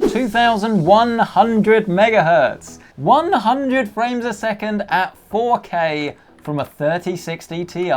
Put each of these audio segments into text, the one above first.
2100 megahertz, 100 frames a second at 4K from a 3060 Ti.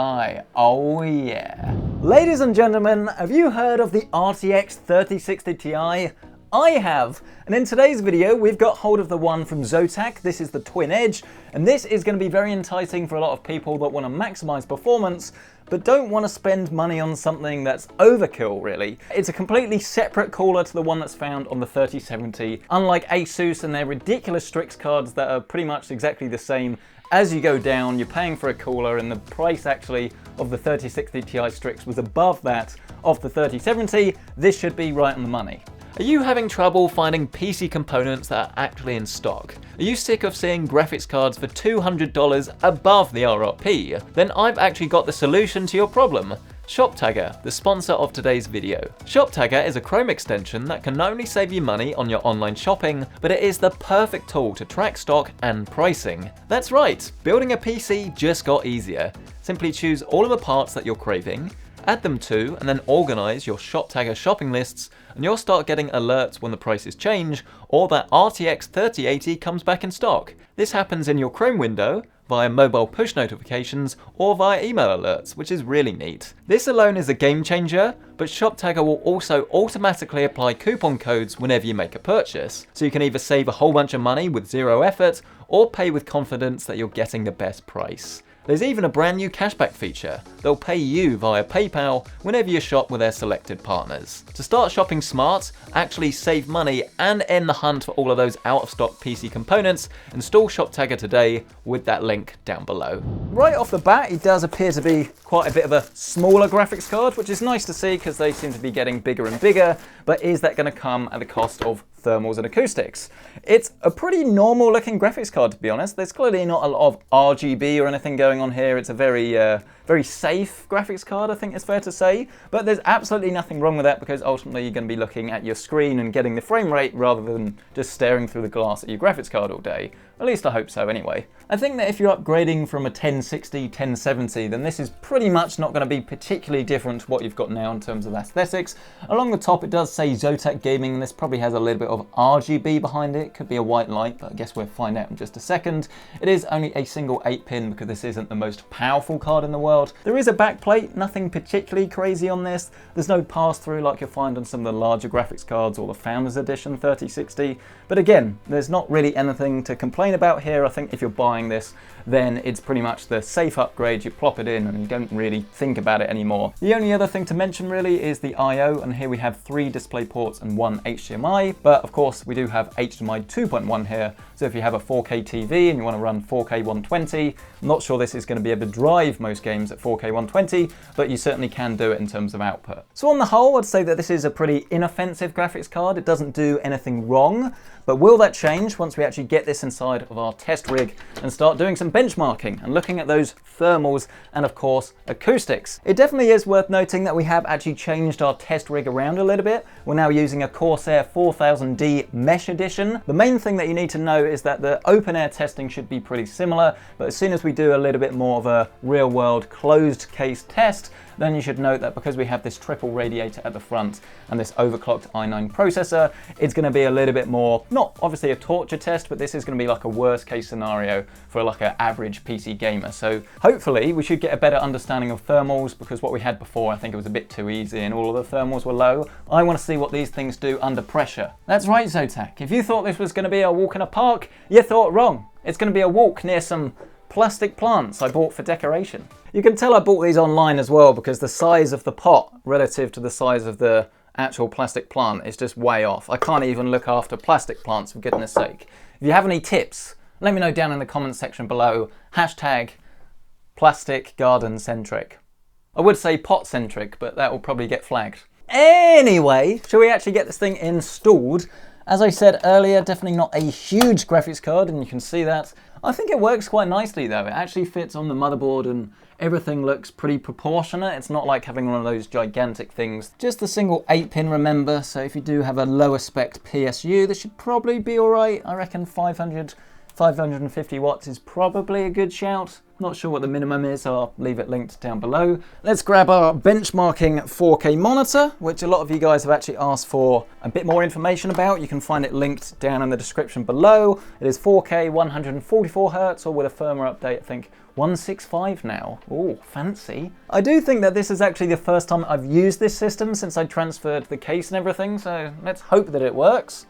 Oh yeah. Ladies and gentlemen, have you heard of the RTX 3060 Ti? I have, and in today's video we've got hold of the one from Zotac. This is the Twin Edge, and this is going to be very enticing for a lot of people that want to maximize performance but don't want to spend money on something that's overkill, really. It's a completely separate cooler to the one that's found on the 3070, unlike Asus and their ridiculous Strix cards that are pretty much exactly the same. As you go down, you're paying for a cooler, and the price actually of the 3060 Ti Strix was above that of the 3070. This should be right on the money. Are you having trouble finding PC components that are actually in stock? Are you sick of seeing graphics cards for $200 above the RRP? Then I've actually got the solution to your problem. ShopTagger, the sponsor of today's video. ShopTagger is a Chrome extension that can not only save you money on your online shopping, but it is the perfect tool to track stock and pricing. That's right, building a PC just got easier. Simply choose all of the parts that you're craving, add them to, and then organize your ShopTagger shopping lists, and you'll start getting alerts when the prices change or that RTX 3080 comes back in stock. This happens in your Chrome window, via mobile push notifications, or via email alerts, which is really neat. This alone is a game changer, but ShopTagger will also automatically apply coupon codes whenever you make a purchase, so you can either save a whole bunch of money with zero effort, or pay with confidence that you're getting the best price. There's even a brand new cashback feature. They'll pay you via PayPal whenever you shop with their selected partners. To start shopping smart, actually save money, and end the hunt for all of those out-of-stock PC components, install ShopTagger today with that link down below. Right off the bat, it does appear to be quite a bit of a smaller graphics card, which is nice to see because they seem to be getting bigger and bigger, but is that going to come at the cost of thermals and acoustics? It's a pretty normal looking graphics card, to be honest. There's clearly not a lot of RGB or anything going on here. It's a very safe graphics card, I think it's fair to say, but there's absolutely nothing wrong with that because ultimately you're going to be looking at your screen and getting the frame rate rather than just staring through the glass at your graphics card all day. At least I hope so anyway. I think that if you're upgrading from a 1060, 1070, then this is pretty much not going to be particularly different to what you've got now in terms of aesthetics. Along the top it does say Zotac Gaming, and this probably has a little bit of RGB behind it. Could be a white light, but I guess we'll find out in just a second. It is only a single 8-pin because this isn't the most powerful card in the world. There is a backplate, nothing particularly crazy on this. There's no pass-through like you'll find on some of the larger graphics cards or the Founders Edition 3060. But again, there's not really anything to complain about here. I think if you're buying this, then it's pretty much the safe upgrade. You plop it in and you don't really think about it anymore. The only other thing to mention really is the I/O, and here we have 3 display ports and 1 HDMI, but of course we do have HDMI 2.1 here, so if you have a 4K TV and you want to run 4K 120, I'm not sure this is going to be able to drive most games at 4K 120, but you certainly can do it in terms of output. So on the whole, I'd say that this is a pretty inoffensive graphics card. It doesn't do anything wrong, but will that change once we actually get this inside of our test rig and start doing some benchmarking and looking at those thermals and of course acoustics? It definitely is worth noting that we have actually changed our test rig around a little bit. We're now using a Corsair 4000D Mesh Edition. The main thing that you need to know is that the open air testing should be pretty similar, but as soon as we do a little bit more of a real world closed case test, then you should note that because we have this triple radiator at the front and this overclocked i9 processor, it's going to be a little bit more, not obviously a torture test, but this is going to be like a worst case scenario for like an average PC gamer. So hopefully we should get a better understanding of thermals, because what we had before, I think it was a bit too easy and all of the thermals were low. I want to see what these things do under pressure. That's right, Zotac. If you thought this was going to be a walk in a park, you thought wrong. It's going to be a walk near some plastic plants I bought for decoration. You can tell I bought these online as well because the size of the pot relative to the size of the actual plastic plant is just way off. I can't even look after plastic plants, for goodness sake. If you have any tips, let me know down in the comments section below. Hashtag plastic garden centric. I would say pot centric, but that will probably get flagged. Anyway, shall we actually get this thing installed? As I said earlier, definitely not a huge graphics card, and you can see that. I think it works quite nicely though. It actually fits on the motherboard and everything looks pretty proportionate. It's not like having one of those gigantic things. Just a single 8-pin, remember, so if you do have a lower spec PSU, this should probably be alright. I reckon 500 550 watts is probably a good shout. Not sure what the minimum is, so I'll leave it linked down below. Let's grab our benchmarking 4K monitor, which a lot of you guys have actually asked for a bit more information about. You can find it linked down in the description below. It is 4K 144 Hz, or with a firmware update, I think 165 now. Oh, fancy. I do think that this is actually the first time I've used this system since I transferred the case and everything, so let's hope that it works.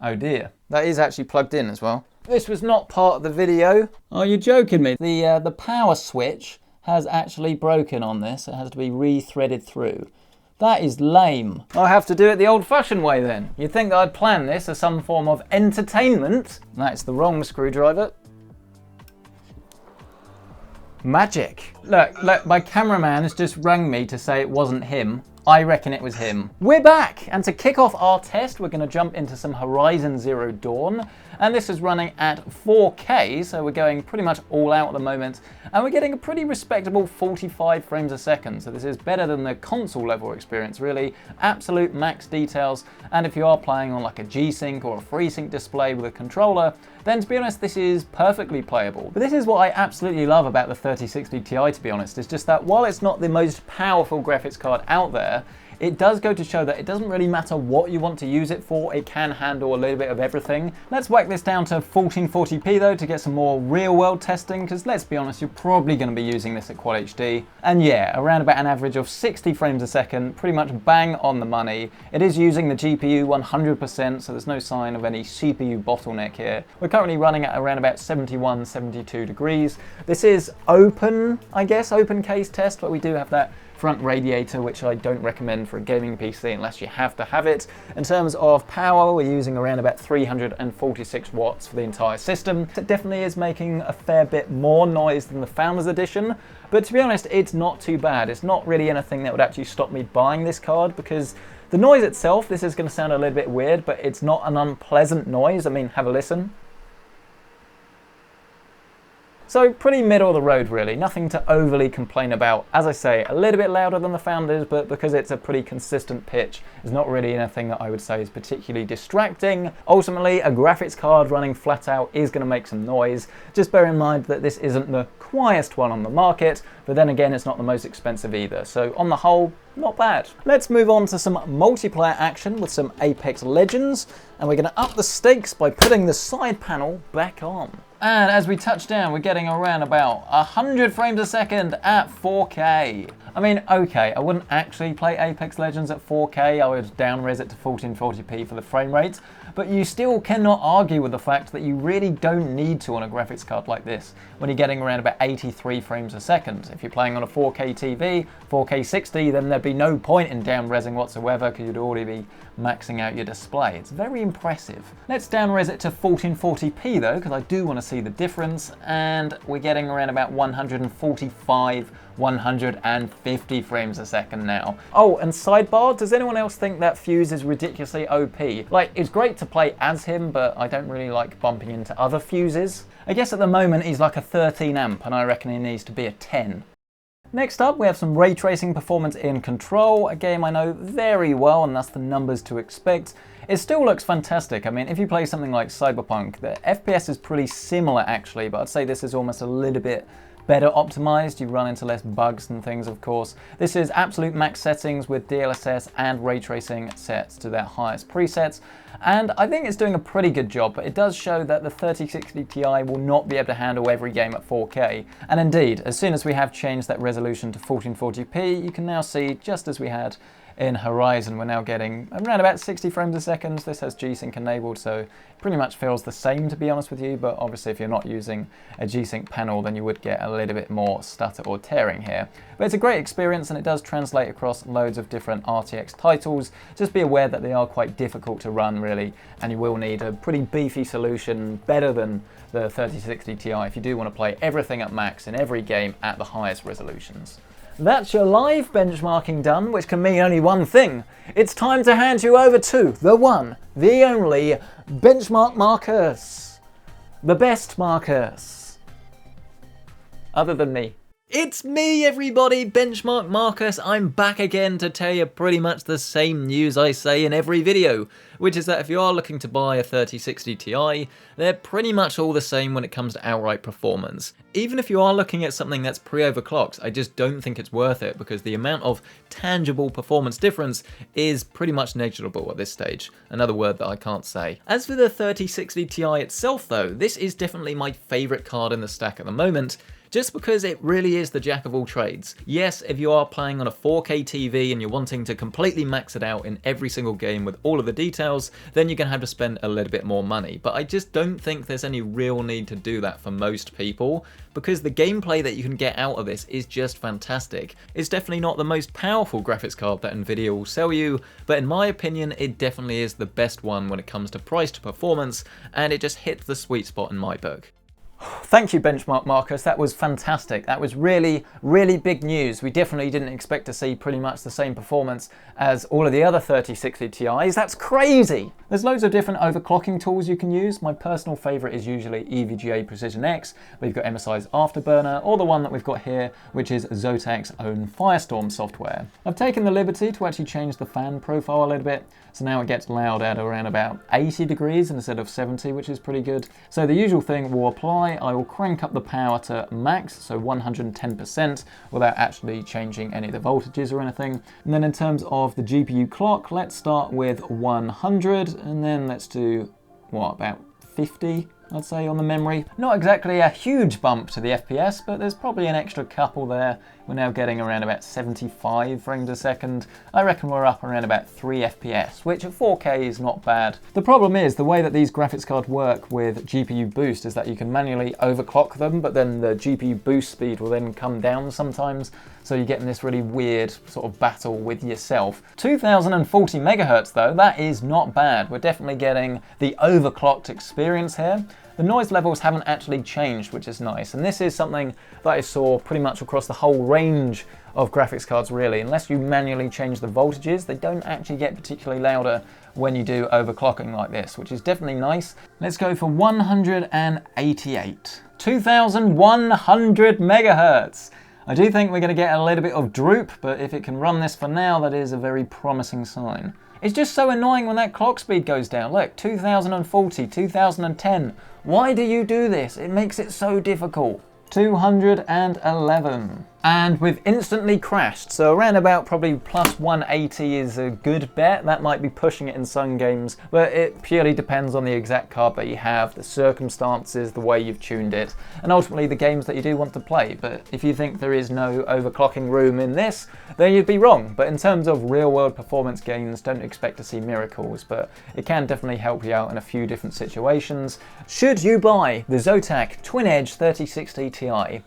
Oh dear, that is actually plugged in as well. This was not part of the video. Are you joking me? The power switch has actually broken on this. It has to be re-threaded through. That is lame. I'll have to do it the old-fashioned way then. You'd think that I'd plan this as some form of entertainment. That's the wrong screwdriver. Magic. Look, my cameraman has just rang me to say it wasn't him. I reckon it was him. We're back, and to kick off our test, we're going to jump into some Horizon Zero Dawn, and this is running at 4K, so we're going pretty much all out at the moment, and we're getting a pretty respectable 45 frames a second, so this is better than the console level experience, really. Absolute max details, and if you are playing on like a G-Sync or a FreeSync display with a controller, then to be honest, this is perfectly playable. But this is what I absolutely love about the 3060 Ti, to be honest, is just that while it's not the most powerful graphics card out there, it does go to show that it doesn't really matter what you want to use it for, it can handle a little bit of everything. Let's whack this down to 1440p though to get some more real world testing, because let's be honest, you're probably going to be using this at Quad HD. And yeah, around about an average of 60 frames a second, pretty much bang on the money. It is using the GPU 100%, so there's no sign of any CPU bottleneck here. We're currently running at around about 71, 72 degrees. This is open, I guess, open case test, but we do have that front radiator, which I don't recommend for a gaming PC unless you have to have it. In terms of power, we're using around about 346 watts for the entire system. It definitely is making a fair bit more noise than the Founders Edition, but to be honest, it's not too bad. It's not really anything that would actually stop me buying this card, because the noise itself, this is going to sound a little bit weird, but it's not an unpleasant noise. I mean, have a listen. So pretty middle of the road really, nothing to overly complain about. As I say, a little bit louder than the Founders, but because it's a pretty consistent pitch, it's not really anything that I would say is particularly distracting. Ultimately, a graphics card running flat out is going to make some noise. Just bear in mind that this isn't the quietest one on the market, but then again, it's not the most expensive either. So on the whole, not bad. Let's move on to some multiplayer action with some Apex Legends, and we're going to up the stakes by putting the side panel back on. And as we touch down, we're getting around about 100 frames a second at 4K. I mean, okay, I wouldn't actually play Apex Legends at 4K, I would down-res it to 1440p for the frame rate, but you still cannot argue with the fact that you really don't need to on a graphics card like this, when you're getting around about 83 frames a second. If you're playing on a 4K TV, 4K 60, then there'd be no point in down-resing whatsoever, because you'd already be maxing out your display. It's very impressive. Let's down-res it to 1440p though, because I do want to see the difference, and we're getting around about 145, 150 frames a second now. Oh, and sidebar, does anyone else think that Fuse is ridiculously OP? Like, it's great to play as him, but I don't really like bumping into other Fuses. I guess at the moment he's like a 13 amp, and I reckon he needs to be a 10. Next up, we have some ray tracing performance in Control, a game I know very well, and that's the numbers to expect. It still looks fantastic. I mean, if you play something like Cyberpunk, the FPS is pretty similar actually, but I'd say this is almost a little bit better optimized. You run into less bugs and things, of course. This is absolute max settings with DLSS and ray tracing set to their highest presets. And I think it's doing a pretty good job, but it does show that the 3060 Ti will not be able to handle every game at 4K. And indeed, as soon as we have changed that resolution to 1440p, you can now see, just as we had in Horizon, we're now getting around about 60 frames a second. This has G-Sync enabled, so it pretty much feels the same, to be honest with you, but obviously if you're not using a G-Sync panel, then you would get a little bit more stutter or tearing here. But it's a great experience, and it does translate across loads of different RTX titles. Just be aware that they are quite difficult to run, really, and you will need a pretty beefy solution, better than the 3060 Ti, if you do want to play everything at max in every game at the highest resolutions. That's your live benchmarking done, which can mean only one thing. It's time to hand you over to the one, the only benchmark Marcus. The best Marcus. Other than me. It's me everybody, Benchmark Marcus. I'm back again to tell you pretty much the same news I say in every video, which is that if you are looking to buy a 3060 Ti, they're pretty much all the same when it comes to outright performance. Even if you are looking at something that's pre-overclocked, I just don't think it's worth it because the amount of tangible performance difference is pretty much negligible at this stage, another word that I can't say. As for the 3060 Ti itself though, this is definitely my favourite card in the stack at the moment, just because it really is the jack of all trades. Yes, if you are playing on a 4K TV and you're wanting to completely max it out in every single game with all of the details, then you're going to have to spend a little bit more money. But I just don't think there's any real need to do that for most people, because the gameplay that you can get out of this is just fantastic. It's definitely not the most powerful graphics card that Nvidia will sell you, but in my opinion, it definitely is the best one when it comes to price to performance, and it just hits the sweet spot in my book. Thank you, Benchmark Marcus. That was fantastic. That was really, really big news. We definitely didn't expect to see pretty much the same performance as all of the other 3060 Ti's. That's crazy. There's loads of different overclocking tools you can use. My personal favorite is usually EVGA Precision X, but you've got MSI's Afterburner, or the one that we've got here, which is Zotac's own Firestorm software. I've taken the liberty to actually change the fan profile a little bit, so now it gets loud at around about 80 degrees instead of 70, which is pretty good. So the usual thing will apply. I will crank up the power to max, so 110%, without actually changing any of the voltages or anything. And then in terms of the GPU clock, let's start with 100, and then let's do, what, about 50? I'd say on the memory. Not exactly a huge bump to the FPS, but there's probably an extra couple there. We're now getting around about 75 frames a second. I reckon we're up around about 3 FPS, which at 4K is not bad. The problem is the way that these graphics cards work with GPU boost is that you can manually overclock them, but then the GPU boost speed will then come down sometimes. So you're getting this really weird sort of battle with yourself. 2040 megahertz though, that is not bad. We're definitely getting the overclocked experience here. The noise levels haven't actually changed, which is nice. And this is something that I saw pretty much across the whole range of graphics cards really. Unless you manually change the voltages, they don't actually get particularly louder when you do overclocking like this, which is definitely nice. Let's go for 188. 2100 megahertz. I do think we're going to get a little bit of droop, but if it can run this for now, that is a very promising sign. It's just so annoying when that clock speed goes down. Look, 2040, 2010. Why do you do this? It makes it so difficult. 211. And we've instantly crashed, so around about probably plus 180 is a good bet. That might be pushing it in some games, but it purely depends on the exact card that you have, the circumstances, the way you've tuned it, and ultimately the games that you do want to play. But if you think there is no overclocking room in this, then you'd be wrong. But in terms of real-world performance gains, don't expect to see miracles, but it can definitely help you out in a few different situations. Should you buy the Zotac Twin Edge 3060 Ti?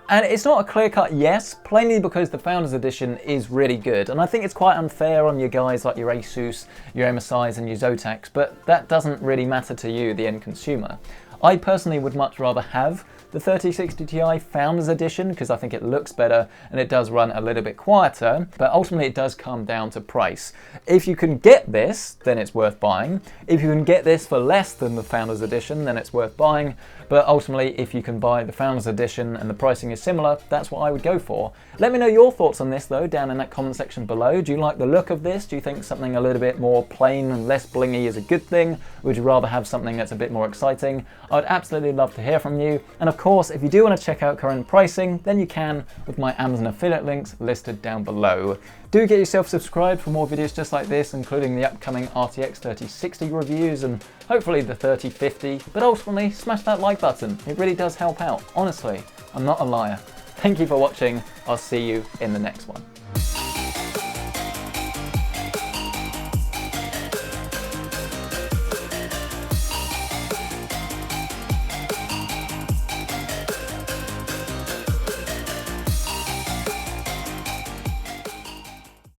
And it's not a clear-cut yes, plainly because the Founders Edition is really good. And I think it's quite unfair on your guys like your Asus, your MSIs and your Zotacs, but that doesn't really matter to you, the end consumer. I personally would much rather have the 3060 Ti Founders Edition because I think it looks better and it does run a little bit quieter, but ultimately it does come down to price. If you can get this, then it's worth buying. If you can get this for less than the Founders Edition, then it's worth buying. But ultimately, if you can buy the Founders Edition and the pricing is similar, that's what I would go for. Let me know your thoughts on this though down in that comment section below. Do you like the look of this? Do you think something a little bit more plain and less blingy is a good thing? Would you rather have something that's a bit more exciting? I'd absolutely love to hear from you. And of course, if you do want to check out current pricing, then you can with my Amazon affiliate links listed down below. Do get yourself subscribed for more videos just like this, including the upcoming RTX 3060 reviews and hopefully the 3050. But ultimately, smash that like button. It really does help out. Honestly, I'm not a liar. Thank you for watching. I'll see you in the next one.